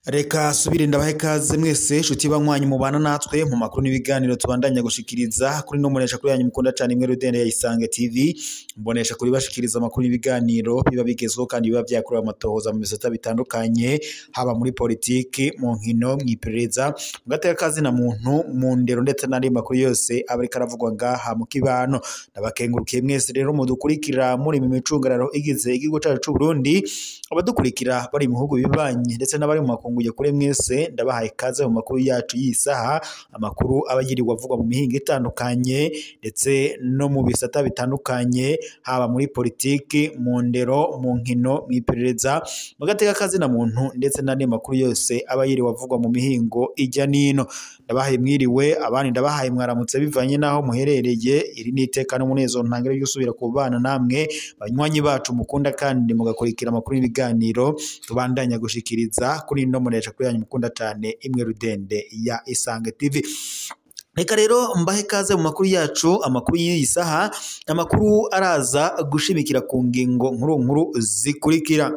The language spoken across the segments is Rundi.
Reka subire ndabahe kaze mwese shuti banywanyi mubana natwe mu makuru n'ibiganiro tubandanya gushikiriza kuri no munesha kuri yanyu mukunda cyane imwe Rudende ya Isange TV mbonesha kuri bashikiriza amakuru n'ibiganiro biba bigezweho kandi biba byakorewe amatohoza mu bisata bitandukanye haba muri politiki mu nkino mwiperereza mu gateka kazi na muntu mu ndero ndetse n'andi makuru yose abari karavugwa ngaha mu kibano ndabakengurukiye mwese rero mudukurikira muri mu micungararo igize igihugu cyacu cy'u Burundi abadukurikira bari mu bihugu bibanye ndetse n'abari mu makunguye kure mwese ndabahaye kaze mu makuru yacu yisaha amakuru abagirirwa avugwa mu mihingo itandukanye ndetse no mu bisata bitandukanye haba muri politiki mu ndero mu nkino mwiperereza mu gateka kazi na muntu ndetse n'andi makuru yose abagirirwa avugwa mu mihingo ijya nino ndabahaye mwiriwe abandi ndabahaye mwaramutse bivanye naho muherereye iri niteka n'umunezero ntangire y'usubira ku bana namwe banywanyi bacu mukunda kandi mugakurikira amakuru n'ibiganiro tubandanya gushikiriza kuri no munesha kuri yanyu mukunda cyane imwe Rudende ya Isange TV. Reka rero mbahe kaze mu makuru yacu amakuru y'isaha amakuru araza gushimikira ku ngingo nkuru zikurikira.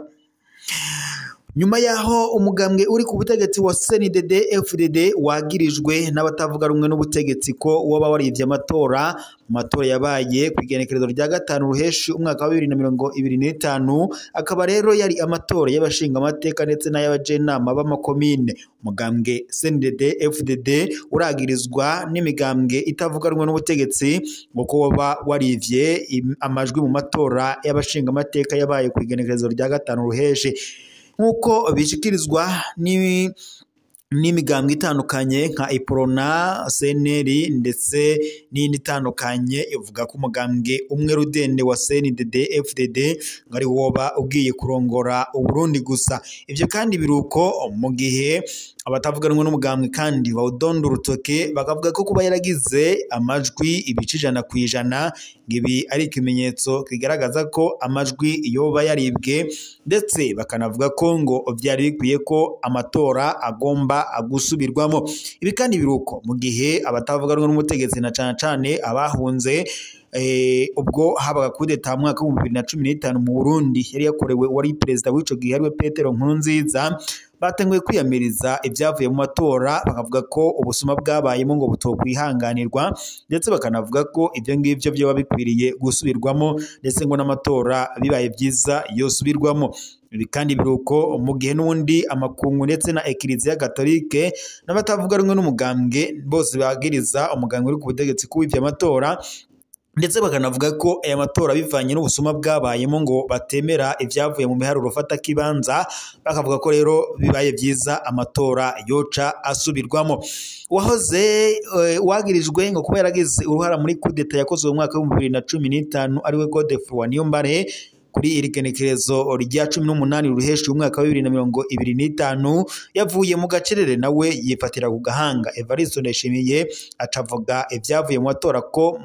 Nyuma yaho umugambwe uri ku butegetsi wa CNDD FDD wagirijwe n'abatavuga rumwe n'ubutegetsi ko woba warivye amatora mu matora yabaye kwigenekerezo rya gatanu ruheshi umwaka wa 2025 akaba rero yari amatora y'abashinga amateka ndetse n'ayabajenama b'amakomine. Umugambwe CNDD FDD uragirizwa n'imigambwe itavuga rumwe n'ubutegetsi ngo ko woba warivye amajwi mu matora y'abashinga amateka yabaye kwigenekerezo rya gatanu ruheshi nkuko bishikirizwa n'imigambwe itandukanye nka Iprona, CNL ndetse n'indi itandukanye ivuga ko umugambwe umwe Rudende wa CNDD FDD ngari woba ugiye kurongora Uburundi gusa. Ivyo kandi biruko mu gihe abatavuga rumwe n'umugambwe kandi bawudondo urutoke bakavuga ko kuba yaragize amajwi ibicijana kwijana ngibi ari ikimenyetso kigaragaza ko amajwi yoba yaribwe ndetse bakanavuga ko ngo byari bikwiye ko amatora agomba agusubirwamo. Ibi kandi biruko mu gihe abatavuga rumwe n'umutegetsi na cane abahunze ubwo habaga kudeta mwaka wa 2015 mu Burundi yari yakorewe wari president w'ico gihe ariwe Petero Nkurunziza batanguye kwiyamiriza ibyavuye mu matora bakavuga ko ubusuma bwabayemo ngo butokwihanganirwa ndetse bakanavuga ko ibyo ngivyo byo bikwiriye gusubirwamo ndetse ngo n'amatora bibaye byiza yosubirwamo. Ibi kandi biruko mu gihe n'undi amakungu ndetse na Eklezia Gatolike n'abatavuga rumwe n'umugambwe bose bagiriza umugambwe uri ku butegetsi kuwivya amatora ndetse bakanavuga ko aya matora bivanye n'ubusuma bwabayemo ngo batemera ibyavuye mu miharuro fata kibanza bakavuga ko rero bibaye byiza amatora yoca asubirwamo. Wahoze wagirijwe ngo kuba yaragize uruhara muri kudeta yakozwe mu mwaka wa 2015 ariwe Godefroid Niyombare kuri iri genekerezo rya 18 ruheshi umwaka wa 2025 yavuye mu gacerere nawe yifatira ku gahanga. Evariste Ndayishimiye acavuga ibyavuye mu matora ko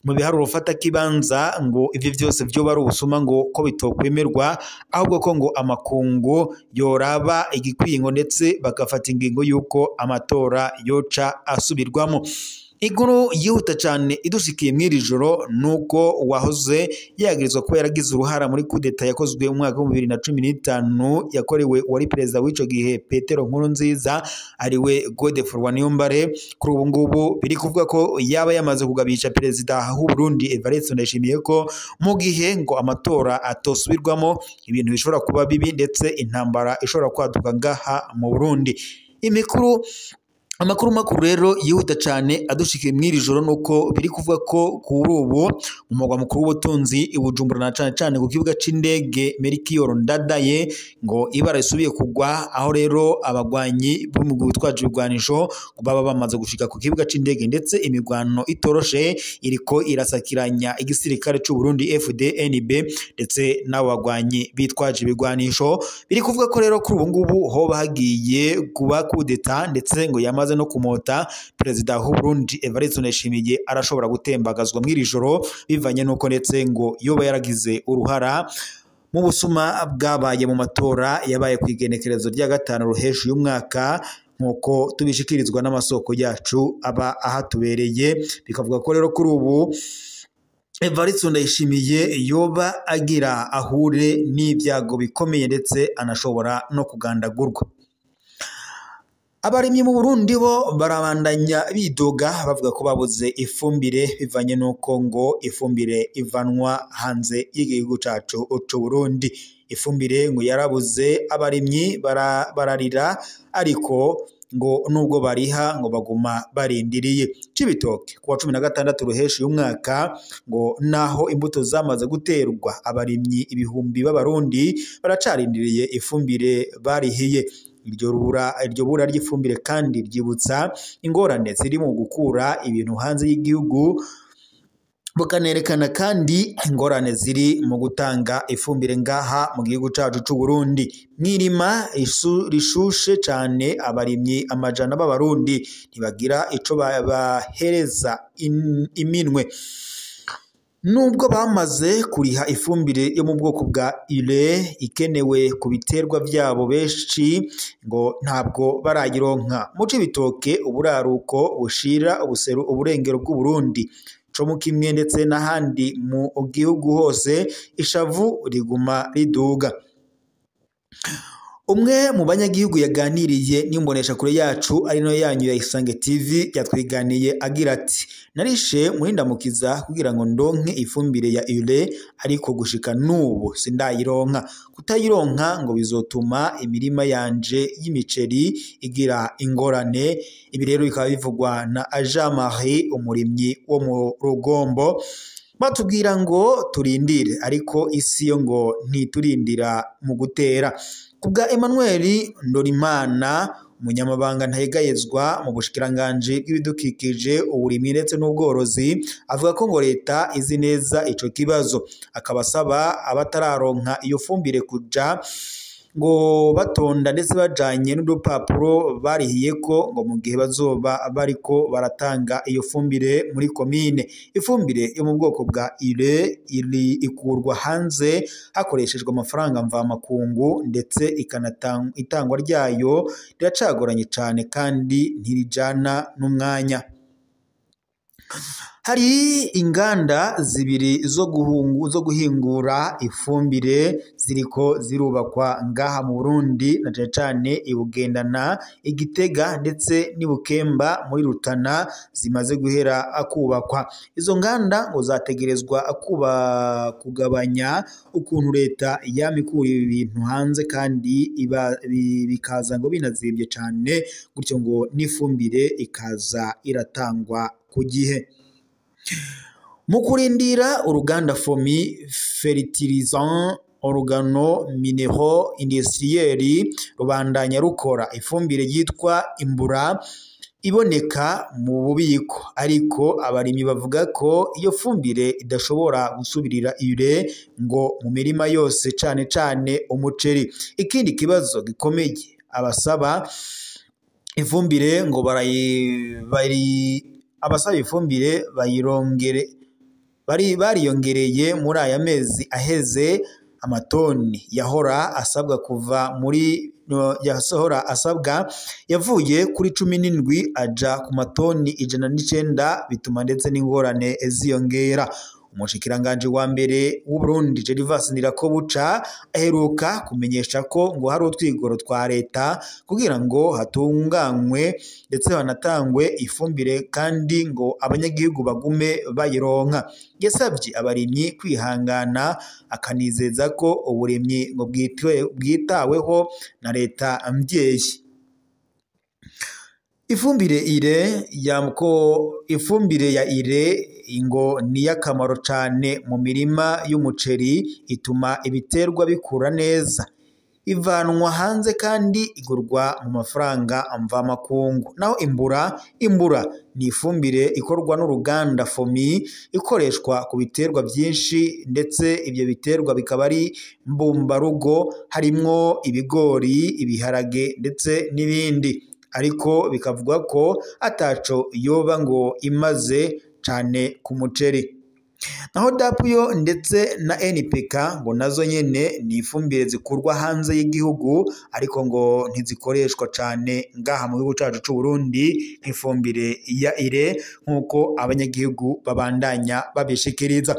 mu biharuro fata kibanza ngo ivyo byose byo bari ubusuma ngo ko bitokwemerwa ahubwo ko ngo amakungu yoraba igikwingo ndetse bagafata ingingo yuko amatora yoca asubirwamo. Iguru yihuta cyane idushikiye mw'iri joro nuko wahoze yagirizwa ko yaragize uruhara muri kudeta yakozwe mu mwaka wa 2015 yakorewe wari president w'ico gihe Petero Nkurunziza ariwe Godefroid Niyombare. Kuri ubu ngubu biri kuvuga ko yaba yamaze kugabisha president w'u Burundi Evariste Ndayishimiye ko mu gihe ngo amatora atosubirwamo ibintu bishobora kuba bibi ndetse intambara ishobora kwaduka ngaha mu Burundi. Amakuru makuru rero yihuta cyane adushikiye mw'iri joro nuko biri kuvuga ko kuri ubu mu mugwa mukuru w'ubutunzi ibujumbura na cyane ku kibuga c'indege Melchior Ndadaye ngo ibara risubiye kugwa aho rero abagwanyi b'umugwi witwaje ibigwanisho baba bamaze gushika ku kibuga c'indege ndetse imigwano itoroshe iriko irasakiranya igisirikare c'u Burundi FDNB ndetse n'abagwanyi bitwaje ibigwanisho. Biri kuvuga ko rero kuri ubu ngubu hoba hagiye kuba kudeta ndetse ngo yamaze no kumota president w'u Burundi Evariste Ndayishimiye arashobora gutembagazwa mw'iri joro bivanye nuko ndetse ngo yoba yaragize uruhara mu busuma bwabaye mu matora yabaye kwigenekerezo rya gatanu ruheshi y'umwaka nkuko tubishikirizwa n'amasoko yacu aba ahatubereye. Bikavuga ko rero kuri ubu Evariste Ndayishimiye yoba agira ahure n'ibyago bikomeye ndetse anashobora no kugandagurwa. Abarimyi mu Burundi bo barabandanya bidoga bavuga ko babuze ifumbire bivanye nuko ngo ifumbire ivanwa hanze y'igihugu cacu c'u Burundi. Ifumbire ngo yarabuze, abarimyi bararira ariko ngo nubwo bariha ngo baguma barindiriye. Cibitoke kuwa 16 ruheshi y'umwaka ngo naho imbuto zamaze guterwa, abarimyi ibihumbi b'abarundi baracarindiriye ifumbire barihiye. Iryo bura ry'ifumbire kandi ryibutsa ingorane ziri mu gukura ibintu hanze y'igihugu, bukanerekana kandi ingorane ziri mu gutanga ifumbire ngaha mu gihugu cacu c'u Burundi. Mwirima rishushe cane, abarimyi amajana b'abarundi ntibagira ico bahereza iminwe. Nubwo bamaze kuriha ifumbire yo mu bwoko bwa ure ikenewe ku biterwa byabo, benshi ngo ntabwo barayironka. Mu Cibitoke, uburaruko bushira uburengero bw'u Burundi co mu kimwe ndetse n'ahandi mu gihugu hose, ishavu riguma riduga. Umwe mu banyagihugu yaganiriye n'imbonesha kure yacu ari no yanyu ya Isange TV yatwiganiye agira ati: narishe murindamukiza kugira ngo ndonke ifumbire ya ure ariko gushika nubu sindayironka. Kutayironka ngo bizotuma imirima yanje y'imiceri igira ingorane. Ibi rero bikaba bivugwa na Jean Marie, umurimyi wo mu Rugombo. Batubwira ngo turindire ariko isi yo ngo ntiturindira mu gutera. Kubwa Emmanuel Ndorimana, umunyamabanga ntayegayezwa mu bushikiranganje bw'ibidukikije, uburimyi ndetse n'ubworozi, avuga ko ngo leta izi neza ico kibazo, akabasaba abatararonka iyo fumbire kuja ngo batonda ndetse bajanye n'udupapuro barihiye ko ngo mu gihe bazoba bariko baratanga iyo fumbire muri komine. Ifumbire yo mu bwoko bwa ure ikurwa hanze hakoreshejwe amafaranga mvamakungu ndetse itangwa ryayo riracagoranye cane kandi ntirijana n'umwanya. Hari inganda zibiri zo guhingura ifumbire ziriko zirubakwa ngaha mu Burundi, na cane ibugendana, Igitega ndetse n'Ibukemba muri Rutana zimaze guhera akubakwa. Izo nganda ngo zategerezwa kugabanya ukuntu leta yamikura ibintu hanze kandi bikaza ngo binazimvye cane, gutyo ngo n'ifumbire ikaza iratangwa ku gihe. Mu kurindira, uruganda Fomi Fertilisant Organo Minero Industriel rubandanya rukora ifumbire yitwa Imbura iboneka mu bubiko, ariko abarimyi bavuga ko iyo fumbire idashobora gusubirira ure ngo mu mirima yose cane cane umuceri. Ikindi kibazo gikomeye, abasaba ifumbire ngo abasaba ifumbire bariyongereye muri aya mezi aheze. Amatoni yahora asabwa yavuye kuri 17 aja ku matoni 109, bituma ndetse n'ingorane ziyongera. Umushikiranganje wa mbere w'u Burundi Gervais Ndirakobuca aheruka kumenyesha ko ngo hari utwigoro twa leta kugira ngo hatunganywe ndetse hanatangwe ifumbire kandi ngo abanyagihugu bagume bayironka. Yasabye abarimyi kwihangana, akanizeza ko uburimyi ngo bwitaweho na leta mbyeyi. Ifumbire ya ire ngo ni yakamaro cane mu mirima y'umuceri, ituma ibiterwa bikura neza. Ivanwa hanze kandi igurwa mu mafaranga mvamakungu. Naho Imbura ni ifumbire ikorwa n'uruganda Fomi, ikoreshwa ku biterwa byinshi ndetse ibyo biterwa bikaba ari mbumbarugo, harimwo ibigori, ibiharage ndetse n'ibindi, ariko bikavuga ko ataco yoba ngo imaze cane ku muceri. naho DAP yo ndetse na NPK ngo nazo nyene ni ifumbire zikurwa hanze y'igihugu ariko ngo ntizikoreshwa cane ngaha mu gihugu cacu c'u Burundi nk'ifumbire ya ire nkuko abanyagihugu babandanya babishikiriza.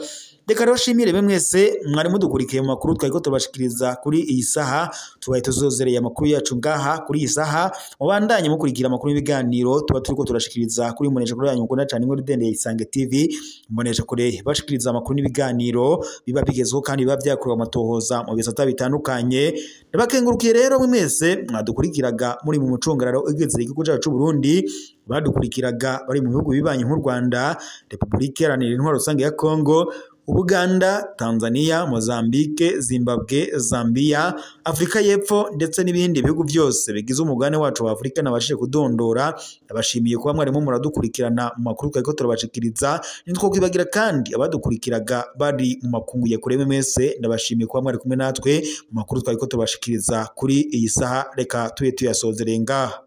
Reka rero shimire mwese mwari mudukurikiye mu makuru twari tubashikiriza kuri iyi saha, tubaye tuzozereye amakuru yacu ngaha kuri iyi saha. Mubandanye mukurikira amakuru y'ibiganiro tuba turiko turashikiriza kuri Mbonesha kure yanyu ngona cyane Inkuru Dende ya Isange TV. Mbonesha kure bashikiriza amakuru n'ibiganiro biba bigezweho kandi biba byakorewe amatohoza mu bisata bitandukanye. Ndabakengurukiye rero mwese mwadukurikiraga muri mu mucungararo igeze igihugu cyacu c'u Burundi, badukurikiraga bari mu bihugu bibanye nk'u Rwanda, Republika Iharanira Intwaro Rusange ya Kongo, Uganda, Tanzania, Mozambique, Zimbabwe, Zambia, Afrika y'Epfo ndetse n'ibindi bihugu byose bigize umugabane wacu wa Afrika nabashije kudondora. Abashimiye kuba mwarimo muradukurikirana mu makuru twari turabashikiriza. Nitwo kwibagira kandi abadukurikiraga bari mu makungu ya kure mwese, ndabashimiye kuba mwari kumwe natwe mu makuru twari turabashikiriza kuri iyi saha. Reka tuye tuyasozere ngaha.